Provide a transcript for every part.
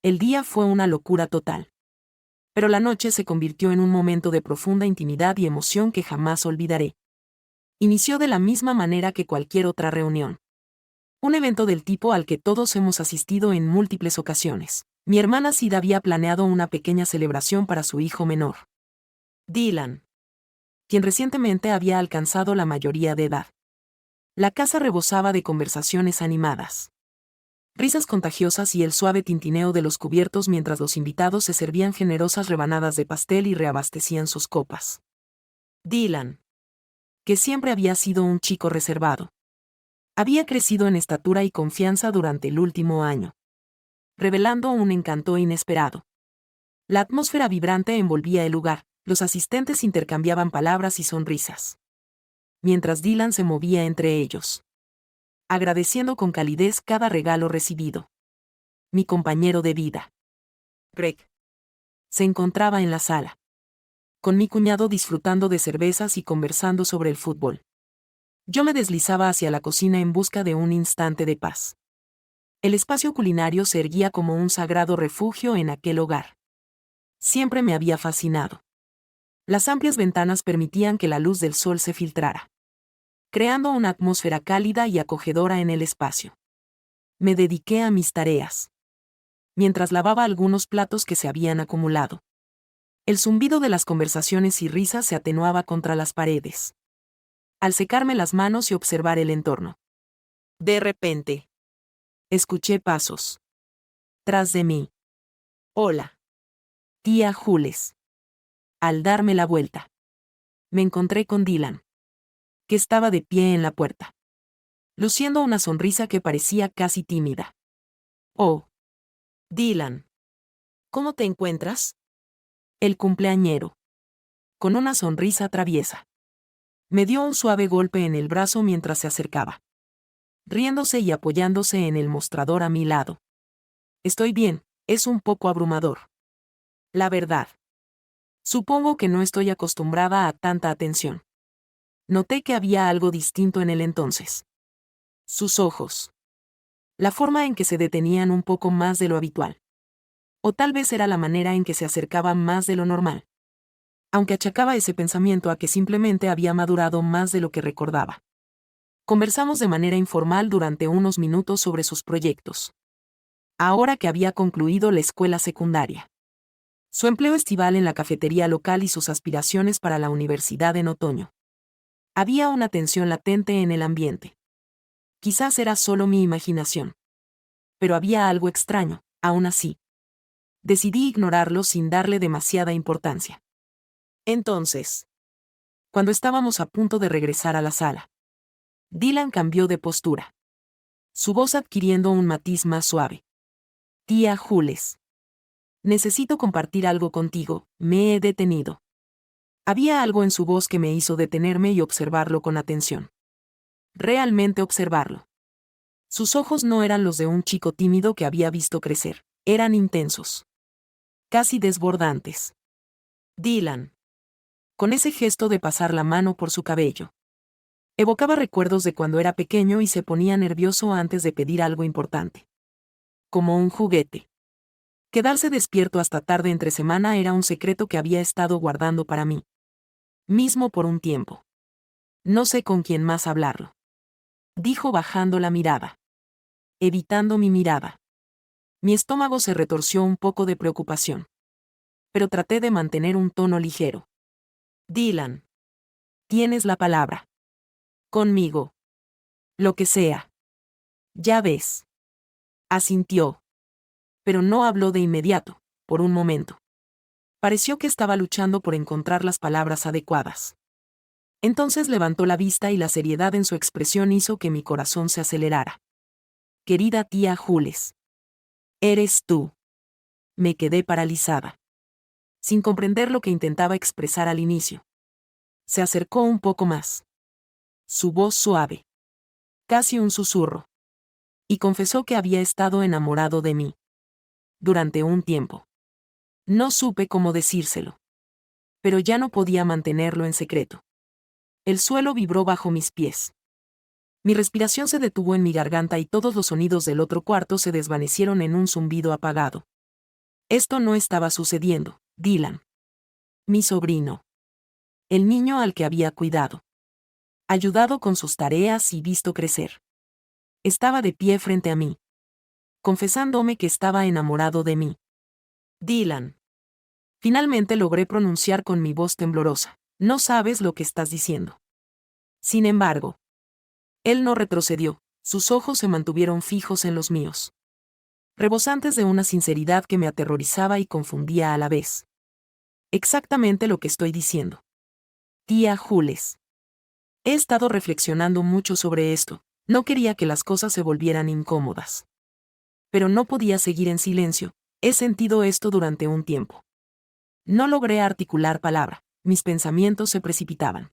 El día fue una locura total. Pero la noche se convirtió en un momento de profunda intimidad y emoción que jamás olvidaré. Inició de la misma manera que cualquier otra reunión. Un evento del tipo al que todos hemos asistido en múltiples ocasiones. Mi hermana Sid había planeado una pequeña celebración para su hijo menor, Dylan, quien recientemente había alcanzado la mayoría de edad. La casa rebosaba de conversaciones animadas, risas contagiosas y el suave tintineo de los cubiertos mientras los invitados se servían generosas rebanadas de pastel y reabastecían sus copas. Dylan, que siempre había sido un chico reservado, había crecido en estatura y confianza durante el último año, revelando un encanto inesperado. La atmósfera vibrante envolvía el lugar, los asistentes intercambiaban palabras y sonrisas, mientras Dylan se movía entre ellos, agradeciendo con calidez cada regalo recibido. Mi compañero de vida, Greg, se encontraba en la sala, con mi cuñado disfrutando de cervezas y conversando sobre el fútbol. Yo me deslizaba hacia la cocina en busca de un instante de paz. El espacio culinario se erguía como un sagrado refugio en aquel hogar. Siempre me había fascinado. Las amplias ventanas permitían que la luz del sol se filtrara, creando una atmósfera cálida y acogedora en el espacio. Me dediqué a mis tareas, mientras lavaba algunos platos que se habían acumulado. El zumbido de las conversaciones y risas se atenuaba contra las paredes. Al secarme las manos y observar el entorno, de repente, escuché pasos tras de mí. Hola, tía Jules. Al darme la vuelta, me encontré con Dylan, que estaba de pie en la puerta, luciendo una sonrisa que parecía casi tímida. Oh, Dylan, ¿cómo te encuentras? El cumpleañero, con una sonrisa traviesa, me dio un suave golpe en el brazo mientras se acercaba, riéndose y apoyándose en el mostrador a mi lado. Estoy bien, es un poco abrumador. La verdad. Supongo que no estoy acostumbrada a tanta atención. Noté que había algo distinto en él entonces. Sus ojos. La forma en que se detenían un poco más de lo habitual. O tal vez era la manera en que se acercaba más de lo normal. Aunque achacaba ese pensamiento a que simplemente había madurado más de lo que recordaba. Conversamos de manera informal durante unos minutos sobre sus proyectos. Ahora que había concluido la escuela secundaria, su empleo estival en la cafetería local y sus aspiraciones para la universidad en otoño. Había una tensión latente en el ambiente. Quizás era solo mi imaginación. Pero había algo extraño, aún así. Decidí ignorarlo sin darle demasiada importancia. Entonces, cuando estábamos a punto de regresar a la sala, Dylan cambió de postura, su voz adquiriendo un matiz más suave. Tía Jules. Necesito compartir algo contigo, me he detenido. Había algo en su voz que me hizo detenerme y observarlo con atención. Realmente observarlo. Sus ojos no eran los de un chico tímido que había visto crecer, eran intensos. Casi desbordantes. Dylan. Con ese gesto de pasar la mano por su cabello. Evocaba recuerdos de cuando era pequeño y se ponía nervioso antes de pedir algo importante. Como un juguete. Quedarse despierto hasta tarde entre semana era un secreto que había estado guardando para mí. Mismo por un tiempo. No sé con quién más hablarlo. Dijo bajando la mirada. Evitando mi mirada. Mi estómago se retorció un poco de preocupación. Pero traté de mantener un tono ligero. Dylan. Tienes la palabra. Conmigo. Lo que sea. Ya ves. Asintió. Pero no habló de inmediato, por un momento. Pareció que estaba luchando por encontrar las palabras adecuadas. Entonces levantó la vista y la seriedad en su expresión hizo que mi corazón se acelerara. Querida tía Jules. Eres tú. Me quedé paralizada, sin comprender lo que intentaba expresar al inicio. Se acercó un poco más. Su voz suave. Casi un susurro. Y confesó que había estado enamorado de mí. Durante un tiempo. No supe cómo decírselo. Pero ya no podía mantenerlo en secreto. El suelo vibró bajo mis pies. Mi respiración se detuvo en mi garganta y todos los sonidos del otro cuarto se desvanecieron en un zumbido apagado. Esto no estaba sucediendo, Dylan. Mi sobrino. El niño al que había cuidado. Ayudado con sus tareas y visto crecer. Estaba de pie frente a mí. Confesándome que estaba enamorado de mí. Dylan. Finalmente logré pronunciar con mi voz temblorosa. No sabes lo que estás diciendo. Sin embargo, él no retrocedió, sus ojos se mantuvieron fijos en los míos. Rebosantes de una sinceridad que me aterrorizaba y confundía a la vez. Exactamente lo que estoy diciendo. Tía Jules. He estado reflexionando mucho sobre esto, no quería que las cosas se volvieran incómodas. Pero no podía seguir en silencio, he sentido esto durante un tiempo. No logré articular palabra, mis pensamientos se precipitaban.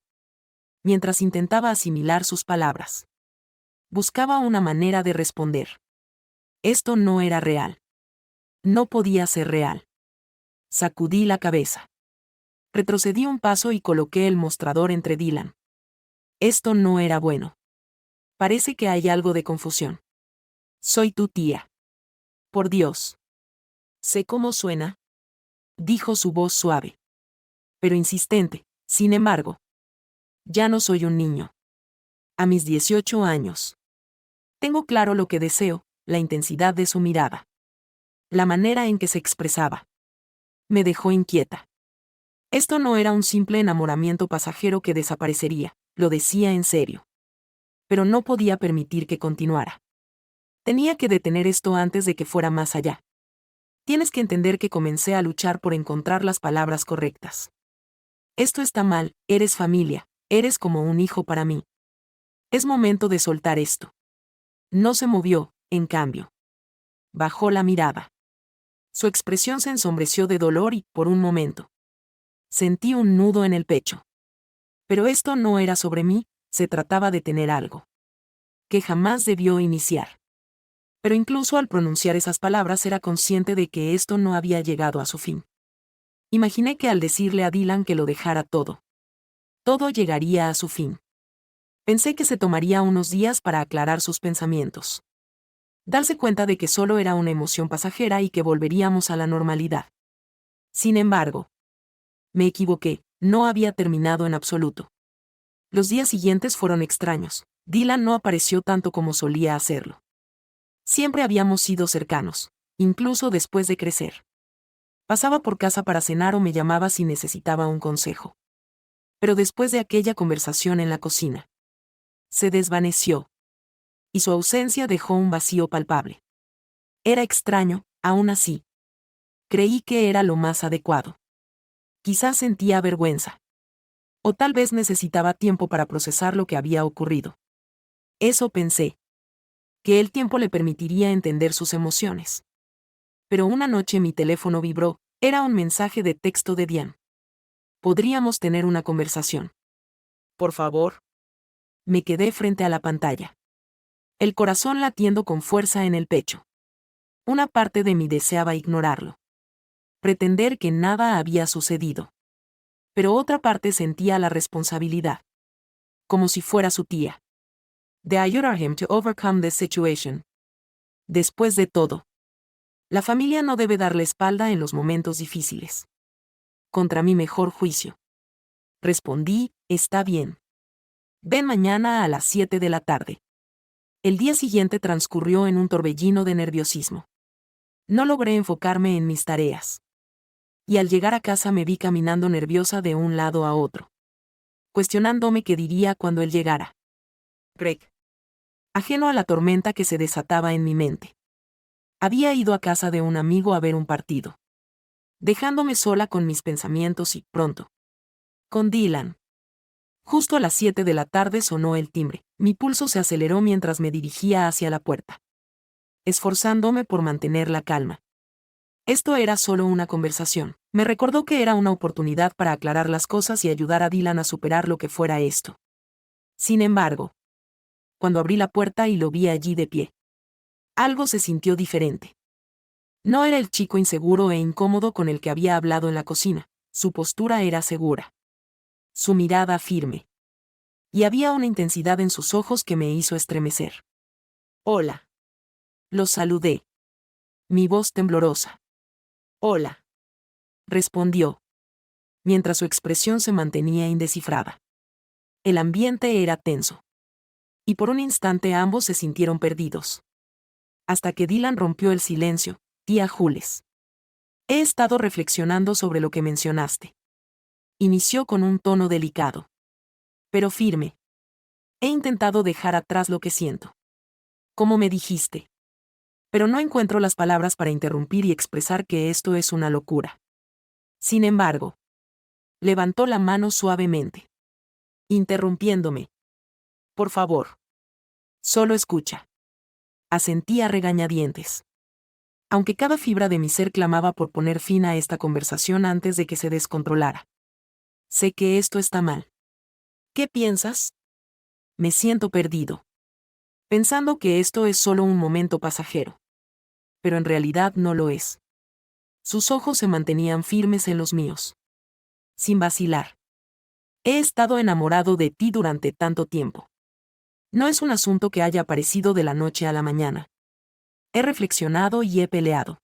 Mientras intentaba asimilar sus palabras. Buscaba una manera de responder. Esto no era real. No podía ser real. Sacudí la cabeza. Retrocedí un paso y coloqué el mostrador entre Dylan. Esto no era bueno. Parece que hay algo de confusión. Soy tu tía. Por Dios. Sé cómo suena. Dijo su voz suave. Pero insistente, sin embargo. Ya no soy un niño. A mis 18 años. Tengo claro lo que deseo, la intensidad de su mirada. La manera en que se expresaba. Me dejó inquieta. Esto no era un simple enamoramiento pasajero que desaparecería, lo decía en serio. Pero no podía permitir que continuara. Tenía que detener esto antes de que fuera más allá. Tienes que entender que comencé a luchar por encontrar las palabras correctas. Esto está mal, eres familia, eres como un hijo para mí. Es momento de soltar esto. No se movió, en cambio. Bajó la mirada. Su expresión se ensombreció de dolor y, por un momento, sentí un nudo en el pecho. Pero esto no era sobre mí, se trataba de tener algo que jamás debió iniciar. Pero incluso al pronunciar esas palabras era consciente de que esto no había llegado a su fin. Imaginé que al decirle a Dylan que lo dejara todo llegaría a su fin. Pensé que se tomaría unos días para aclarar sus pensamientos. Darse cuenta de que solo era una emoción pasajera y que volveríamos a la normalidad. Sin embargo, me equivoqué, no había terminado en absoluto. Los días siguientes fueron extraños. Dylan no apareció tanto como solía hacerlo. Siempre habíamos sido cercanos, incluso después de crecer. Pasaba por casa para cenar o me llamaba si necesitaba un consejo. Pero después de aquella conversación en la cocina, se desvaneció. Y su ausencia dejó un vacío palpable. Era extraño, aún así. Creí que era lo más adecuado. Quizás sentía vergüenza. O tal vez necesitaba tiempo para procesar lo que había ocurrido. Eso pensé. Que el tiempo le permitiría entender sus emociones. Pero una noche mi teléfono vibró, era un mensaje de texto de Diane. Podríamos tener una conversación. Por favor. Me quedé frente a la pantalla. El corazón latiendo con fuerza en el pecho. Una parte de mí deseaba ignorarlo. Pretender que nada había sucedido. Pero otra parte sentía la responsabilidad. Como si fuera su tía. De ayudar a him to overcome this situation. Después de todo, la familia no debe darle espalda en los momentos difíciles. Contra mi mejor juicio. Respondí, está bien. Ven mañana a las 7 de la tarde. El día siguiente transcurrió en un torbellino de nerviosismo. No logré enfocarme en mis tareas. Y al llegar a casa me vi caminando nerviosa de un lado a otro. Cuestionándome qué diría cuando él llegara. Greg. Ajeno a la tormenta que se desataba en mi mente. Había ido a casa de un amigo a ver un partido. Dejándome sola con mis pensamientos y, pronto, con Dylan. Justo a las 7 de la tarde sonó el timbre. Mi pulso se aceleró mientras me dirigía hacia la puerta. Esforzándome por mantener la calma. Esto era solo una conversación. Me recordó que era una oportunidad para aclarar las cosas y ayudar a Dylan a superar lo que fuera esto. Sin embargo, cuando abrí la puerta y lo vi allí de pie, algo se sintió diferente. No era el chico inseguro e incómodo con el que había hablado en la cocina, su postura era segura. Su mirada firme. Y había una intensidad en sus ojos que me hizo estremecer. Hola. Los saludé. Mi voz temblorosa. Hola, respondió, mientras su expresión se mantenía indescifrada. El ambiente era tenso. Y por un instante ambos se sintieron perdidos. Hasta que Dylan rompió el silencio. Tía Jules. He estado reflexionando sobre lo que mencionaste. Inició con un tono delicado. Pero firme. He intentado dejar atrás lo que siento. Como me dijiste. Pero no encuentro las palabras para interrumpir y expresar que esto es una locura. Sin embargo, levantó la mano suavemente, interrumpiéndome. Por favor. Solo escucha. Asentí a regañadientes. Aunque cada fibra de mi ser clamaba por poner fin a esta conversación antes de que se descontrolara. Sé que esto está mal. ¿Qué piensas? Me siento perdido. Pensando que esto es solo un momento pasajero. Pero en realidad no lo es. Sus ojos se mantenían firmes en los míos. Sin vacilar. He estado enamorado de ti durante tanto tiempo. No es un asunto que haya aparecido de la noche a la mañana. He reflexionado y he peleado.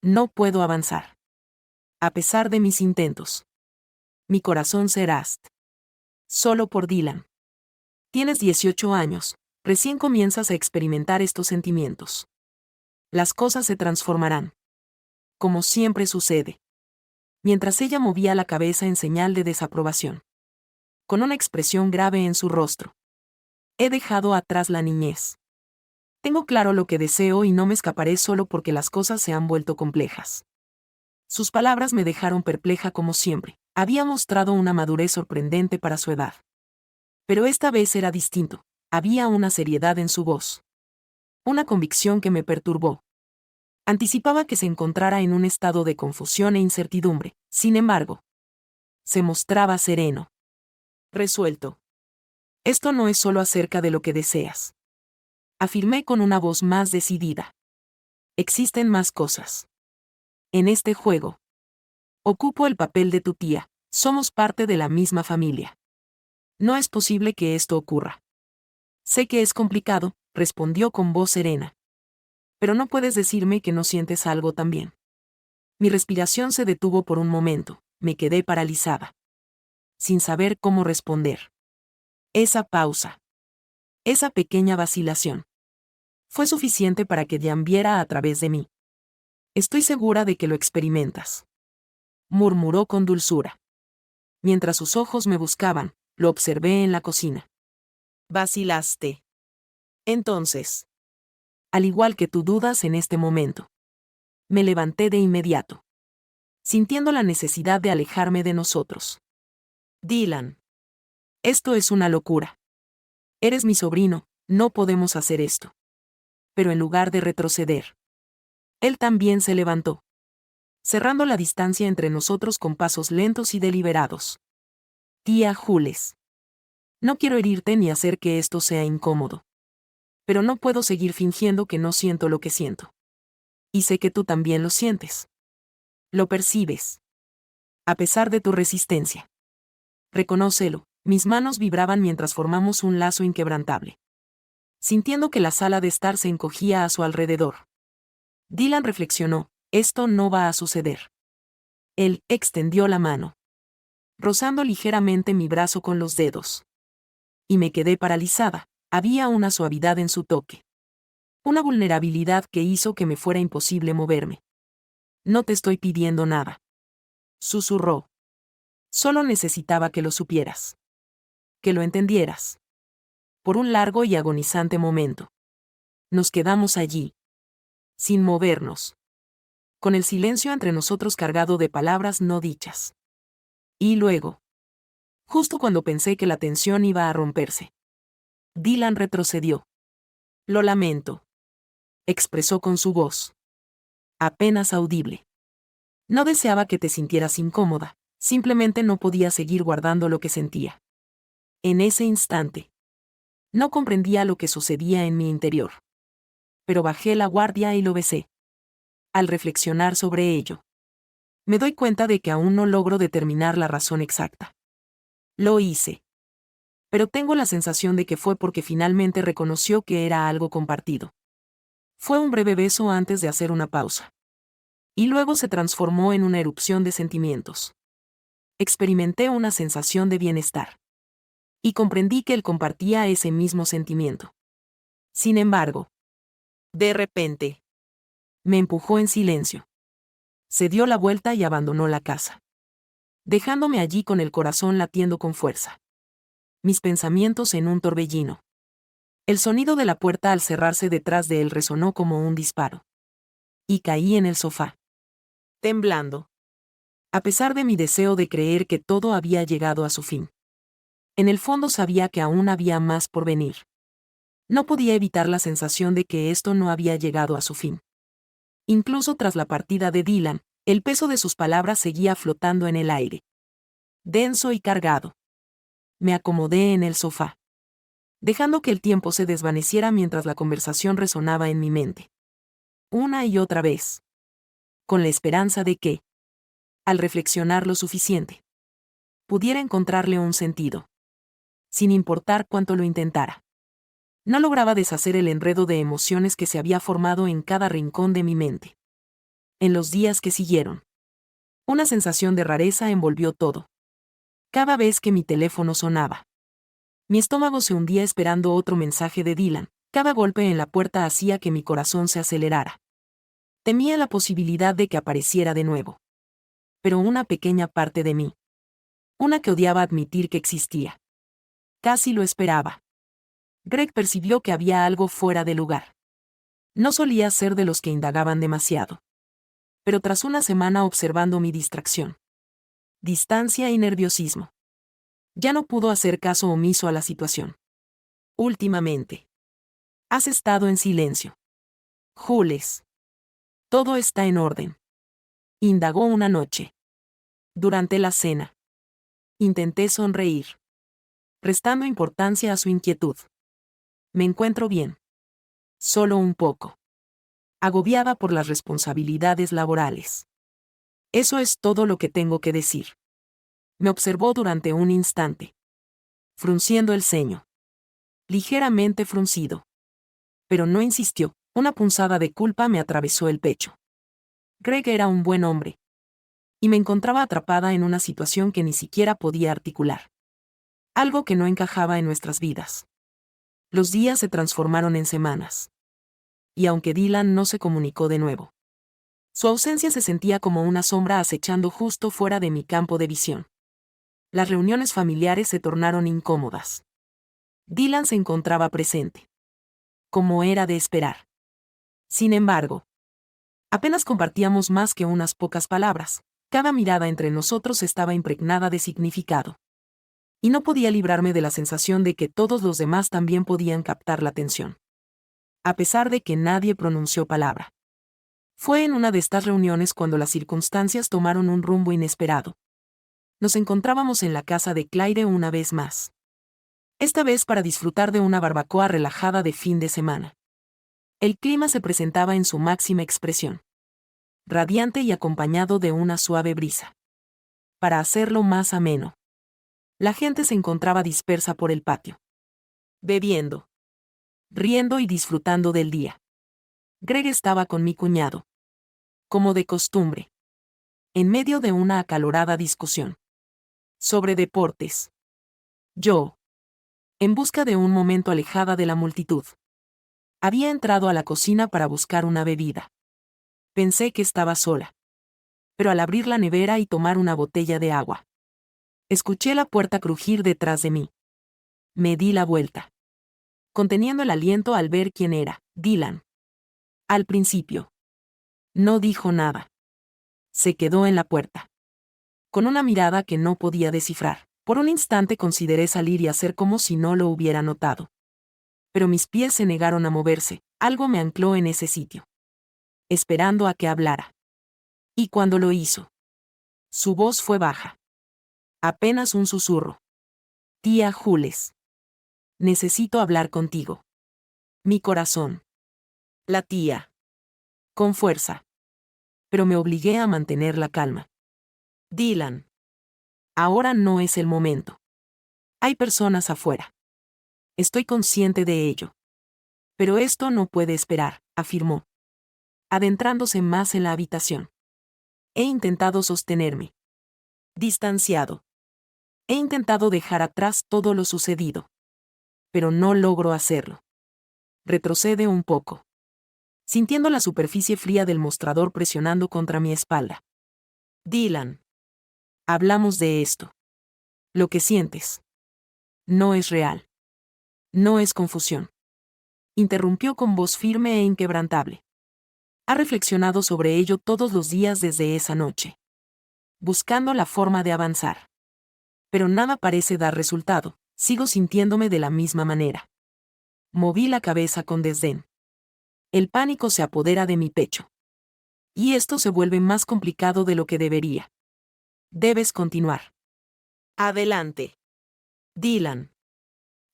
No puedo avanzar. A pesar de mis intentos. Mi corazón será solo por Dylan. Tienes 18 años, recién comienzas a experimentar estos sentimientos. Las cosas se transformarán. Como siempre sucede. Mientras ella movía la cabeza en señal de desaprobación. Con una expresión grave en su rostro. He dejado atrás la niñez. Tengo claro lo que deseo y no me escaparé solo porque las cosas se han vuelto complejas. Sus palabras me dejaron perpleja como siempre. Había mostrado una madurez sorprendente para su edad. Pero esta vez era distinto. Había una seriedad en su voz. Una convicción que me perturbó. Anticipaba que se encontrara en un estado de confusión e incertidumbre. Sin embargo, se mostraba sereno. Resuelto. Esto no es solo acerca de lo que deseas. Afirmé con una voz más decidida. Existen más cosas. En este juego. Ocupo el papel de tu tía. Somos parte de la misma familia. No es posible que esto ocurra. Sé que es complicado, respondió con voz serena. Pero no puedes decirme que no sientes algo también. Mi respiración se detuvo por un momento, me quedé paralizada. Sin saber cómo responder. Esa pausa. Esa pequeña vacilación. Fue suficiente para que Diane viera a través de mí. Estoy segura de que lo experimentas. Murmuró con dulzura. Mientras sus ojos me buscaban, lo observé en la cocina. Vacilaste. Entonces. Al igual que tú dudas en este momento. Me levanté de inmediato. Sintiendo la necesidad de alejarme de nosotros. Dylan. Esto es una locura. Eres mi sobrino, no podemos hacer esto. Pero en lugar de retroceder. Él también se levantó. Cerrando la distancia entre nosotros con pasos lentos y deliberados. Tía Jules. No quiero herirte ni hacer que esto sea incómodo. Pero no puedo seguir fingiendo que no siento lo que siento. Y sé que tú también lo sientes. Lo percibes. A pesar de tu resistencia. Reconócelo, mis manos vibraban mientras formamos un lazo inquebrantable. Sintiendo que la sala de estar se encogía a su alrededor. Dylan reflexionó, esto no va a suceder. Él extendió la mano. Rozando ligeramente mi brazo con los dedos. Y me quedé paralizada, había una suavidad en su toque. Una vulnerabilidad que hizo que me fuera imposible moverme. No te estoy pidiendo nada. Susurró. Solo necesitaba que lo supieras. Que lo entendieras. Por un largo y agonizante momento. Nos quedamos allí. Sin movernos. Con el silencio entre nosotros cargado de palabras no dichas. Y luego. Justo cuando pensé que la tensión iba a romperse. Dylan retrocedió. Lo lamento. Expresó con su voz. Apenas audible. No deseaba que te sintieras incómoda, simplemente no podía seguir guardando lo que sentía. En ese instante. No comprendía lo que sucedía en mi interior. Pero bajé la guardia y lo besé. Al reflexionar sobre ello. Me doy cuenta de que aún no logro determinar la razón exacta. Lo hice. Pero tengo la sensación de que fue porque finalmente reconoció que era algo compartido. Fue un breve beso antes de hacer una pausa. Y luego se transformó en una erupción de sentimientos. Experimenté una sensación de bienestar. Y comprendí que él compartía ese mismo sentimiento. Sin embargo, de repente, me empujó en silencio. Se dio la vuelta y abandonó la casa, dejándome allí con el corazón latiendo con fuerza. Mis pensamientos en un torbellino. El sonido de la puerta al cerrarse detrás de él resonó como un disparo. Y caí en el sofá, temblando. A pesar de mi deseo de creer que todo había llegado a su fin. En el fondo sabía que aún había más por venir. No podía evitar la sensación de que esto no había llegado a su fin. Incluso tras la partida de Dylan, el peso de sus palabras seguía flotando en el aire. Denso y cargado. Me acomodé en el sofá, dejando que el tiempo se desvaneciera mientras la conversación resonaba en mi mente. Una y otra vez. Con la esperanza de que, al reflexionar lo suficiente, pudiera encontrarle un sentido. Sin importar cuánto lo intentara. No lograba deshacer el enredo de emociones que se había formado en cada rincón de mi mente. En los días que siguieron, una sensación de rareza envolvió todo. Cada vez que mi teléfono sonaba, mi estómago se hundía esperando otro mensaje de Dylan. Cada golpe en la puerta hacía que mi corazón se acelerara. Temía la posibilidad de que apareciera de nuevo. Pero una pequeña parte de mí, una que odiaba admitir que existía, casi lo esperaba. Greg percibió que había algo fuera de lugar. No solía ser de los que indagaban demasiado. Pero tras una semana observando mi distracción, distancia y nerviosismo, ya no pudo hacer caso omiso a la situación. Últimamente, has estado en silencio. Jules. Todo está en orden. Indagó una noche. Durante la cena. Intenté sonreír, prestando importancia a su inquietud. Me encuentro bien. Solo un poco. Agobiada por las responsabilidades laborales. Eso es todo lo que tengo que decir. Me observó durante un instante, frunciendo el ceño. Ligeramente fruncido. Pero no insistió, una punzada de culpa me atravesó el pecho. Greg era un buen hombre. Y me encontraba atrapada en una situación que ni siquiera podía articular. Algo que no encajaba en nuestras vidas. Los días se transformaron en semanas. Y aunque Dylan no se comunicó de nuevo, su ausencia se sentía como una sombra acechando justo fuera de mi campo de visión. Las reuniones familiares se tornaron incómodas. Dylan se encontraba presente, como era de esperar. Sin embargo, apenas compartíamos más que unas pocas palabras. Cada mirada entre nosotros estaba impregnada de significado. Y no podía librarme de la sensación de que todos los demás también podían captar la atención. A pesar de que nadie pronunció palabra. Fue en una de estas reuniones cuando las circunstancias tomaron un rumbo inesperado. Nos encontrábamos en la casa de Claire una vez más. Esta vez para disfrutar de una barbacoa relajada de fin de semana. El clima se presentaba en su máxima expresión. Radiante y acompañado de una suave brisa. Para hacerlo más ameno, la gente se encontraba dispersa por el patio. Bebiendo, riendo y disfrutando del día. Greg estaba con mi cuñado. Como de costumbre. En medio de una acalorada discusión. Sobre deportes. Yo, en busca de un momento alejada de la multitud, había entrado a la cocina para buscar una bebida. Pensé que estaba sola. Pero al abrir la nevera y tomar una botella de agua, escuché la puerta crujir detrás de mí. Me di la vuelta, conteniendo el aliento al ver quién era, Dylan. Al principio, no dijo nada. Se quedó en la puerta, con una mirada que no podía descifrar. Por un instante consideré salir y hacer como si no lo hubiera notado. Pero mis pies se negaron a moverse, algo me ancló en ese sitio, esperando a que hablara. Y cuando lo hizo, su voz fue baja. Apenas un susurro. Tía Jules. Necesito hablar contigo. Mi corazón. Latía. Con fuerza. Pero me obligué a mantener la calma. Dylan. Ahora no es el momento. Hay personas afuera. Estoy consciente de ello. Pero esto no puede esperar, afirmó, adentrándose más en la habitación. He intentado sostenerme. Distanciado. He intentado dejar atrás todo lo sucedido. Pero no logro hacerlo. Retrocede un poco. Sintiendo la superficie fría del mostrador presionando contra mi espalda. Dylan. Hablamos de esto. Lo que sientes. No es real. No es confusión. Interrumpió con voz firme e inquebrantable. Ha reflexionado sobre ello todos los días desde esa noche. Buscando la forma de avanzar. Pero nada parece dar resultado, sigo sintiéndome de la misma manera. Moví la cabeza con desdén. El pánico se apodera de mi pecho. Y esto se vuelve más complicado de lo que debería. Debes continuar. Adelante. Dylan.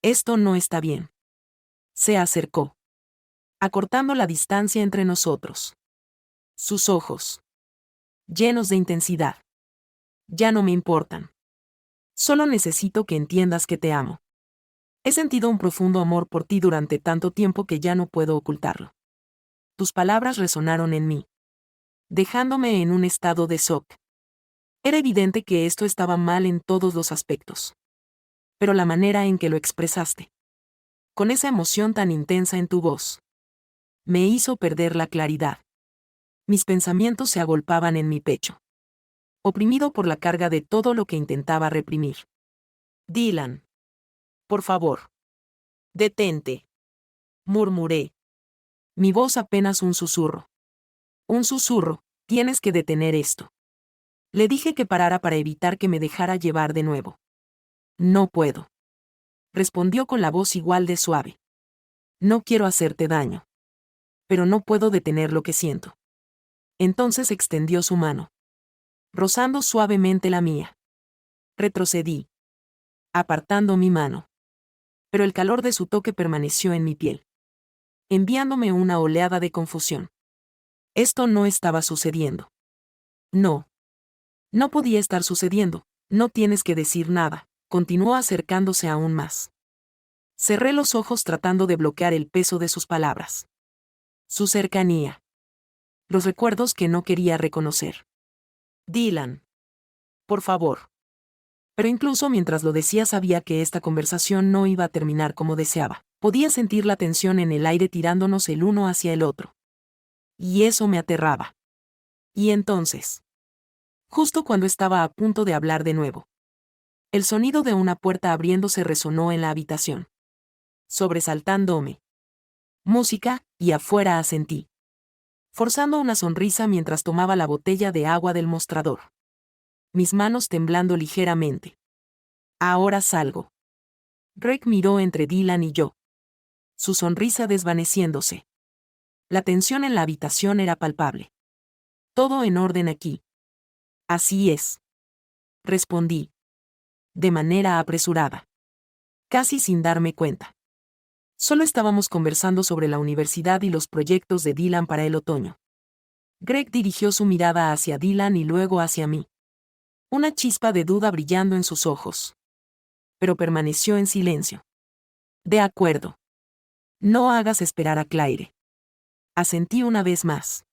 Esto no está bien. Se acercó. Acortando la distancia entre nosotros. Sus ojos. Llenos de intensidad. Ya no me importan. Solo necesito que entiendas que te amo. He sentido un profundo amor por ti durante tanto tiempo que ya no puedo ocultarlo. Tus palabras resonaron en mí, dejándome en un estado de shock. Era evidente que esto estaba mal en todos los aspectos. Pero la manera en que lo expresaste, con esa emoción tan intensa en tu voz, me hizo perder la claridad. Mis pensamientos se agolpaban en mi pecho, oprimido por la carga de todo lo que intentaba reprimir. Dylan. Por favor. Detente. Murmuré. Mi voz apenas un susurro. Un susurro, tienes que detener esto. Le dije que parara para evitar que me dejara llevar de nuevo. No puedo. Respondió con la voz igual de suave. No quiero hacerte daño. Pero no puedo detener lo que siento. Entonces extendió su mano, rozando suavemente la mía. Retrocedí, apartando mi mano. Pero el calor de su toque permaneció en mi piel, enviándome una oleada de confusión. Esto no estaba sucediendo. No. No podía estar sucediendo. No tienes que decir nada. Continuó acercándose aún más. Cerré los ojos tratando de bloquear el peso de sus palabras. Su cercanía. Los recuerdos que no quería reconocer. Dylan. Por favor. Pero incluso mientras lo decía sabía que esta conversación no iba a terminar como deseaba. Podía sentir la tensión en el aire tirándonos el uno hacia el otro. Y eso me aterraba. Y entonces, justo cuando estaba a punto de hablar de nuevo, el sonido de una puerta abriéndose resonó en la habitación, sobresaltándome. Música, y afuera asentí, forzando una sonrisa mientras tomaba la botella de agua del mostrador. Mis manos temblando ligeramente. Ahora salgo. Greg miró entre Dylan y yo, su sonrisa desvaneciéndose. La tensión en la habitación era palpable. Todo en orden aquí. Así es. Respondí. De manera apresurada. Casi sin darme cuenta. Solo estábamos conversando sobre la universidad y los proyectos de Dylan para el otoño. Greg dirigió su mirada hacia Dylan y luego hacia mí. Una chispa de duda brillando en sus ojos. Pero permaneció en silencio. De acuerdo. No hagas esperar a Claire. Asentí una vez más,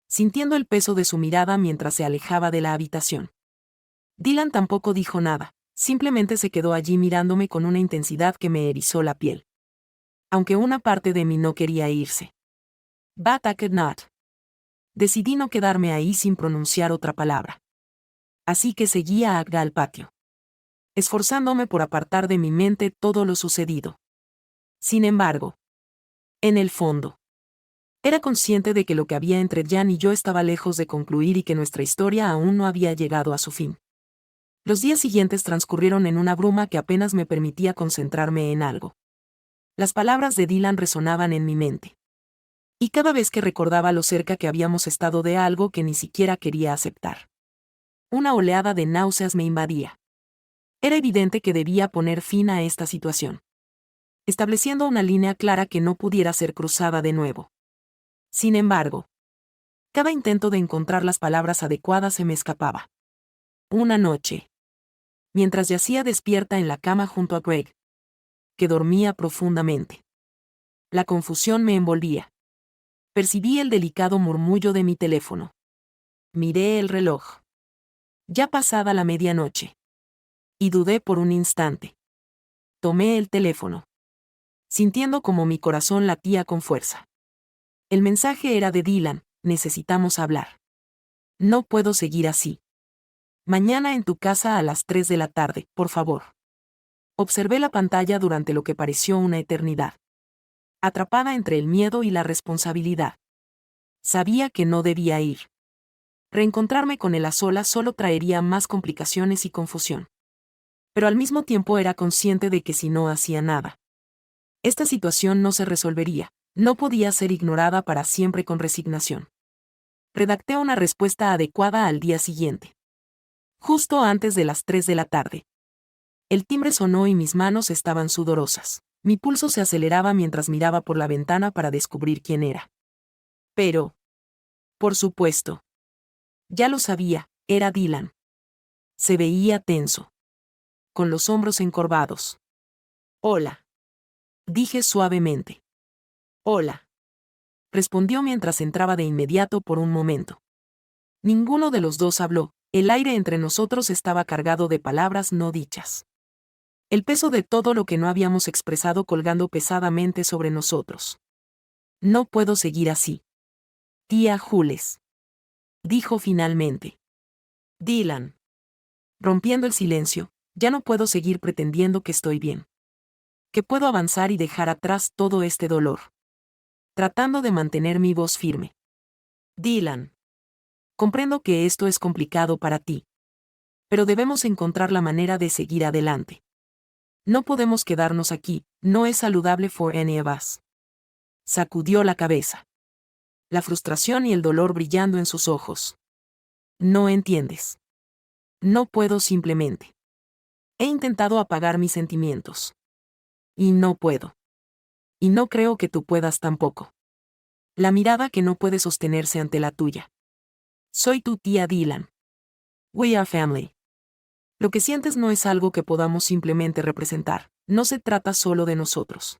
sintiendo el peso de su mirada mientras se alejaba de la habitación. Dylan tampoco dijo nada, simplemente se quedó allí mirándome con una intensidad que me erizó la piel. Aunque una parte de mí no quería irse. But I could not. Decidí no quedarme ahí sin pronunciar otra palabra. Así que seguí a Agra al patio, esforzándome por apartar de mi mente todo lo sucedido. Sin embargo, en el fondo, era consciente de que lo que había entre Jan y yo estaba lejos de concluir y que nuestra historia aún no había llegado a su fin. Los días siguientes transcurrieron en una bruma que apenas me permitía concentrarme en algo. Las palabras de Dylan resonaban en mi mente. Y cada vez que recordaba lo cerca que habíamos estado de algo que ni siquiera quería aceptar, una oleada de náuseas me invadía. Era evidente que debía poner fin a esta situación, estableciendo una línea clara que no pudiera ser cruzada de nuevo. Sin embargo, cada intento de encontrar las palabras adecuadas se me escapaba. Una noche, mientras yacía despierta en la cama junto a Greg, que dormía profundamente, la confusión me envolvía. Percibí el delicado murmullo de mi teléfono. Miré el reloj. Ya pasada la medianoche. Y dudé por un instante. Tomé el teléfono, sintiendo como mi corazón latía con fuerza. El mensaje era de Dylan: necesitamos hablar. No puedo seguir así. Mañana en tu casa a las 3 de la tarde, por favor. Observé la pantalla durante lo que pareció una eternidad. Atrapada entre el miedo y la responsabilidad. Sabía que no debía ir. Reencontrarme con él a solas solo traería más complicaciones y confusión. Pero al mismo tiempo era consciente de que si no hacía nada, esta situación no se resolvería, no podía ser ignorada para siempre con resignación. Redacté una respuesta adecuada al día siguiente. Justo antes de las 3 de la tarde. El timbre sonó y mis manos estaban sudorosas. Mi pulso se aceleraba mientras miraba por la ventana para descubrir quién era. Pero, por supuesto, ya lo sabía, era Dylan. Se veía tenso, con los hombros encorvados. Hola. Dije suavemente. Hola. Respondió mientras entraba de inmediato por un momento. Ninguno de los dos habló, el aire entre nosotros estaba cargado de palabras no dichas. El peso de todo lo que no habíamos expresado colgando pesadamente sobre nosotros. No puedo seguir así. Tía Jules. Dijo finalmente. Dylan. Rompiendo el silencio, ya no puedo seguir pretendiendo que estoy bien. Que puedo avanzar y dejar atrás todo este dolor. Tratando de mantener mi voz firme. Dylan. Comprendo que esto es complicado para ti. Pero debemos encontrar la manera de seguir adelante. No podemos quedarnos aquí, no es saludable for any of us. Sacudió la cabeza. La frustración y el dolor brillando en sus ojos. No entiendes. No puedo simplemente. He intentado apagar mis sentimientos. Y no puedo. Y no creo que tú puedas tampoco. La mirada que no puede sostenerse ante la tuya. Soy tu tía Dylan. We are family. Lo que sientes no es algo que podamos simplemente representar, no se trata solo de nosotros,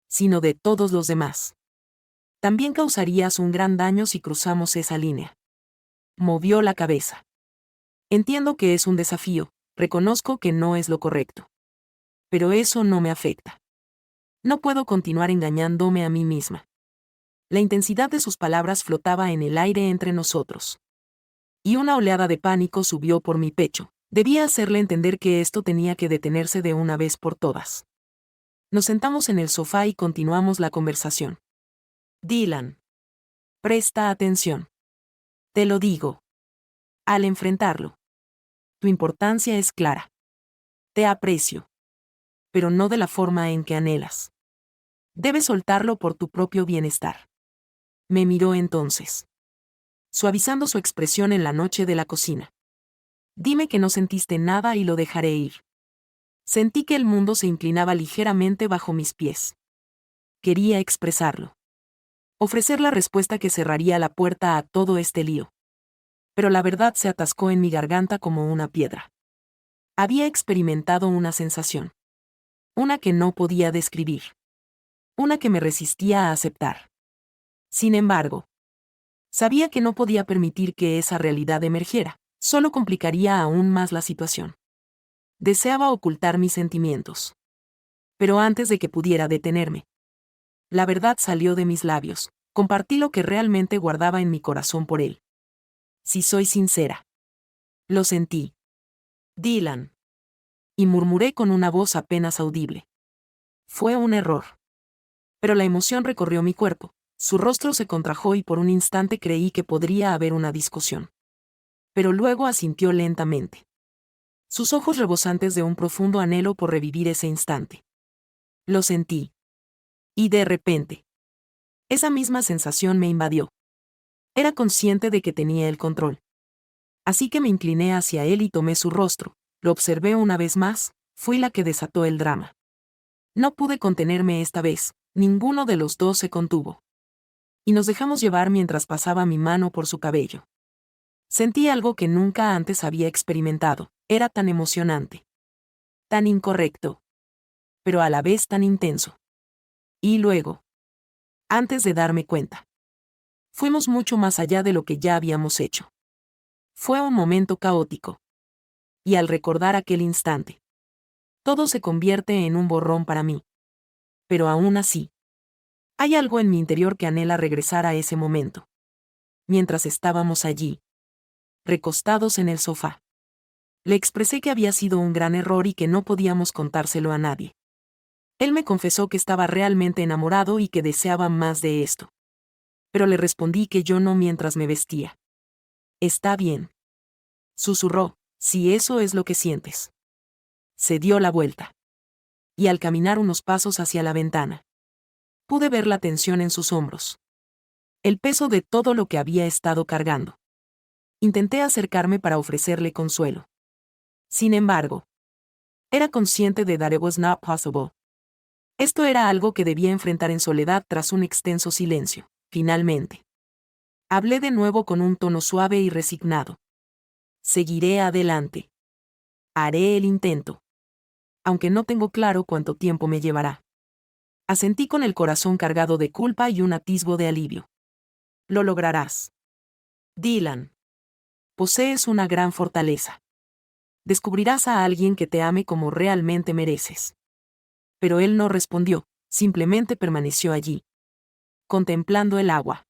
sino de todos los demás. También causarías un gran daño si cruzamos esa línea. Movió la cabeza. Entiendo que es un desafío, reconozco que no es lo correcto. Pero eso no me afecta. No puedo continuar engañándome a mí misma. La intensidad de sus palabras flotaba en el aire entre nosotros. Y una oleada de pánico subió por mi pecho. Debía hacerle entender que esto tenía que detenerse de una vez por todas. Nos sentamos en el sofá y continuamos la conversación. Dylan. Presta atención. Te lo digo. Al enfrentarlo. Tu importancia es clara. Te aprecio. Pero no de la forma en que anhelas. Debes soltarlo por tu propio bienestar. Me miró entonces, suavizando su expresión en la noche de la cocina. Dime que no sentiste nada y lo dejaré ir. Sentí que el mundo se inclinaba ligeramente bajo mis pies. Quería expresarlo. Ofrecer la respuesta que cerraría la puerta a todo este lío. Pero la verdad se atascó en mi garganta como una piedra. Había experimentado una sensación. Una que no podía describir. Una que me resistía a aceptar. Sin embargo, sabía que no podía permitir que esa realidad emergiera, solo complicaría aún más la situación. Deseaba ocultar mis sentimientos. Pero antes de que pudiera detenerme, la verdad salió de mis labios, compartí lo que realmente guardaba en mi corazón por él. Si soy sincera. Lo sentí. Dylan. Y murmuré con una voz apenas audible. Fue un error. Pero la emoción recorrió mi cuerpo. Su rostro se contrajo y por un instante creí que podría haber una discusión. Pero luego asintió lentamente. Sus ojos rebosantes de un profundo anhelo por revivir ese instante. Lo sentí. Y de repente, esa misma sensación me invadió. Era consciente de que tenía el control. Así que me incliné hacia él y tomé su rostro, lo observé una vez más, fui la que desató el drama. No pude contenerme esta vez, ninguno de los dos se contuvo. Y nos dejamos llevar mientras pasaba mi mano por su cabello. Sentí algo que nunca antes había experimentado, era tan emocionante. Tan incorrecto. Pero a la vez tan intenso. Y luego, antes de darme cuenta, fuimos mucho más allá de lo que ya habíamos hecho. Fue un momento caótico. Y al recordar aquel instante, todo se convierte en un borrón para mí. Pero aún así, hay algo en mi interior que anhela regresar a ese momento. Mientras estábamos allí, recostados en el sofá, le expresé que había sido un gran error y que no podíamos contárselo a nadie. Él me confesó que estaba realmente enamorado y que deseaba más de esto. Pero le respondí que yo no mientras me vestía. Está bien. Susurró, si eso es lo que sientes. Se dio la vuelta. Y al caminar unos pasos hacia la ventana, pude ver la tensión en sus hombros. El peso de todo lo que había estado cargando. Intenté acercarme para ofrecerle consuelo. Sin embargo, era consciente de that it was not possible. Esto era algo que debía enfrentar en soledad tras un extenso silencio. Finalmente, hablé de nuevo con un tono suave y resignado. Seguiré adelante. Haré el intento. Aunque no tengo claro cuánto tiempo me llevará. Asentí con el corazón cargado de culpa y un atisbo de alivio. Lo lograrás. Dylan. Posees una gran fortaleza. Descubrirás a alguien que te ame como realmente mereces. Pero él no respondió, simplemente permaneció allí, contemplando el agua,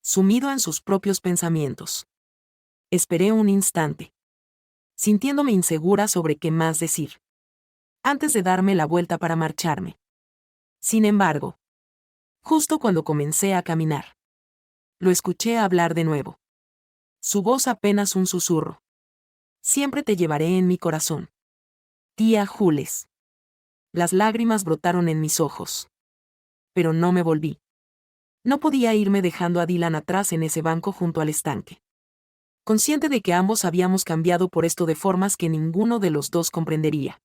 sumido en sus propios pensamientos. Esperé un instante, sintiéndome insegura sobre qué más decir, antes de darme la vuelta para marcharme. Sin embargo, justo cuando comencé a caminar, lo escuché hablar de nuevo. Su voz apenas un susurro. Siempre te llevaré en mi corazón. Tía Jules. Las lágrimas brotaron en mis ojos. Pero no me volví. No podía irme dejando a Dylan atrás en ese banco junto al estanque. Consciente de que ambos habíamos cambiado por esto de formas que ninguno de los dos comprendería.